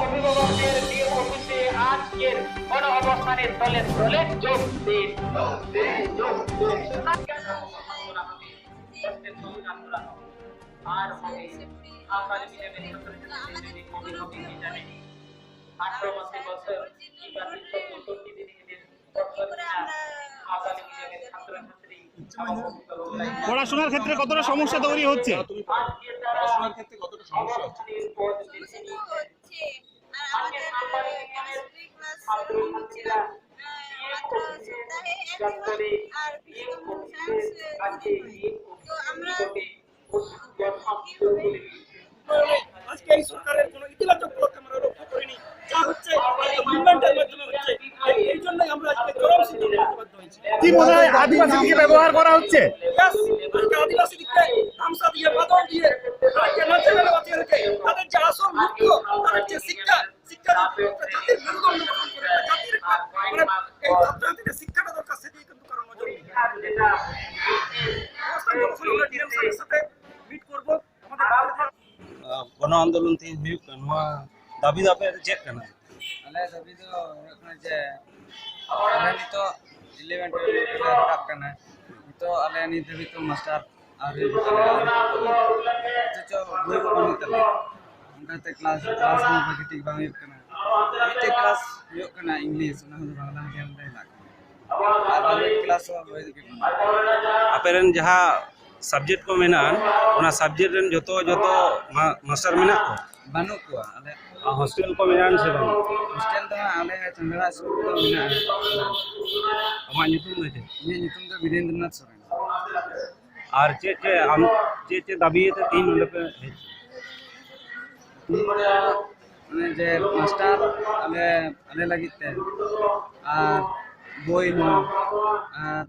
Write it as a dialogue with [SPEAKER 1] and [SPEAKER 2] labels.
[SPEAKER 1] অভিভাবকদের ডিএম অফিসে আজকের গণ অবস্থানের দলে দলে যোগ দিন। আর হবে আগামী দিনে ছাত্রছাত্রীদের কি জানে 18 বছর কিংবা 365 দিনের বছর কিনা আগামী দিনে ছাত্রছাত্রী
[SPEAKER 2] পড়াশোনার ক্ষেত্রে কতটা সমস্যা তৈরি হচ্ছে?
[SPEAKER 3] পড়াশোনার ক্ষেত্রে কতটা সমস্যা হচ্ছে?
[SPEAKER 4] আজকে এই সরকারের কোনো ইতিবাচক পদক্ষেপ আমরা লক্ষ্য করিনি। যা হচ্ছে মুভমেন্টের মাধ্যমে হচ্ছে, এই জন্যই আমরা আজকে চরম সিদ্ধান্ত নিতে বাধ্য হয়েছি।
[SPEAKER 2] কি মনে হয় আদিবাসীকে ব্যবহার করা হচ্ছে?
[SPEAKER 4] আজকে আদিবাসীদেরকে তামসা দিয়ে, বাদল দিয়ে, তাদেরকে নাচে গেলে বাঁচিয়ে রেখে তাদের যে আসল লক্ষ্য, তাদের যে শিক্ষা জাতির মেরুদণ্ড গঠন করে জাতির এই ছাত্রছাত্রীদের শিক্ষাটা দরকার, সেদিকে কিন্তু কারণ নজর নেই। আমরা ডিএম স্যারের সাথে মিট করবো।
[SPEAKER 5] গণ আন্দোলন ᱛᱤᱧ ᱦᱩᱭᱩᱜ ᱠᱟᱱᱟ ᱱᱚᱣᱟ ᱫᱟᱹᱵᱤ ᱫᱚ ᱟᱯᱮ ᱪᱮᱫ ᱠᱟᱱᱟ?
[SPEAKER 6] ᱟᱞᱮ ᱫᱟᱹᱵᱤ ᱫᱚ ᱦᱩᱭᱩᱜ ᱠᱟᱱᱟ ᱡᱮ ᱟᱞᱮ ᱱᱤᱛᱚᱜ 11 12 ᱨᱮ ᱨᱟᱠᱟᱵ ᱠᱟᱱᱟ, ᱱᱤᱛᱚᱜ ᱟᱞᱮ ᱱᱤᱛ ᱫᱷᱟᱹᱵᱤᱡ ᱛᱚ ᱢᱟᱥᱴᱟᱨ ᱟᱹᱣᱨᱤ ᱚᱪᱚ ᱵᱳᱭ ᱠᱚ ᱵᱟᱹᱱᱩᱜ ᱛᱟᱞᱮᱭᱟ, ᱚᱱᱠᱟᱛᱮ ᱠᱞᱟᱥ ᱦᱚᱸ ᱵᱷᱟᱹᱜᱤ ᱴᱷᱤᱠ ᱵᱟᱝ ᱦᱩᱭᱩᱜ ᱠᱟᱱᱟ। ᱢᱤᱫᱴᱮᱡ ᱠᱞᱟᱥ ᱦᱩᱭᱩᱜ ᱠᱟᱱᱟ ᱤᱝᱞᱤᱥ, ᱚᱱᱟ ᱦᱚᱸ ᱵᱟᱝᱞᱟ ᱢᱤᱰᱤᱭᱟᱢ ᱨᱮ ᱦᱮᱱᱟᱜ ᱠᱟᱱᱟ, ᱟᱨ ᱵᱟᱝᱞᱟ ᱠᱞᱟᱥ ᱦᱚᱸ ᱦᱩᱭ ᱜᱮ
[SPEAKER 5] ᱟᱯᱮ ᱨᱮᱱ ᱡᱟᱦᱟᱸ ᱥᱟᱵᱡᱮᱠᱴ ᱠᱚ ᱢᱮᱱᱟᱜᱼᱟ ᱚᱱᱟ ᱥᱟᱵᱡᱮᱠᱴ ᱨᱮᱱ ᱡᱚᱛᱚ ᱢᱟᱥᱴᱟর ᱢᱮᱱᱟᱜ ᱠᱚᱣᱟ?
[SPEAKER 6] ᱵᱟᱹᱱᱩᱜ ᱠᱚᱣᱟ। ᱟᱞᱮ
[SPEAKER 5] ᱦᱳᱥᱴᱮᱞ ᱠᱚ ᱢᱮᱱᱟᱜᱼᱟ ᱥᱮ ᱵᱟᱝ?
[SPEAKER 6] ᱦᱳᱥᱴᱮᱞ ᱫᱚ ᱟᱞᱮ ᱪᱟᱸᱫᱲᱟ ᱥᱠᱩᱞ ᱫᱚ ᱢᱮᱱᱟᱜᱼᱟ।
[SPEAKER 5] ᱟᱢᱟᱜ ᱧᱩᱛᱩᱢ ᱫᱚ ᱪᱮᱫ?
[SPEAKER 6] ᱤᱧᱟᱹᱜ ᱧᱩᱛᱩᱢ ᱫᱚ ᱵᱤᱨᱮᱱᱫᱨᱚᱱᱟᱛᱷ ᱥᱚᱨᱮᱱ।
[SPEAKER 5] ᱟᱨ ᱪᱮᱫ ᱫᱟᱹᱵᱤᱭᱟᱛᱮ ᱛᱤᱦᱤᱧ ᱱᱚᱰᱮ ᱯᱮ ᱦᱮᱡ?
[SPEAKER 6] ᱢᱟᱱᱮ ᱡᱮ ᱢᱟᱥᱴᱟর ᱟᱞᱮ ᱞᱟᱹᱜᱤᱫ ᱛᱮ, ᱟᱨ ᱵᱳᱭ ᱦᱚᱸ, ᱟᱨ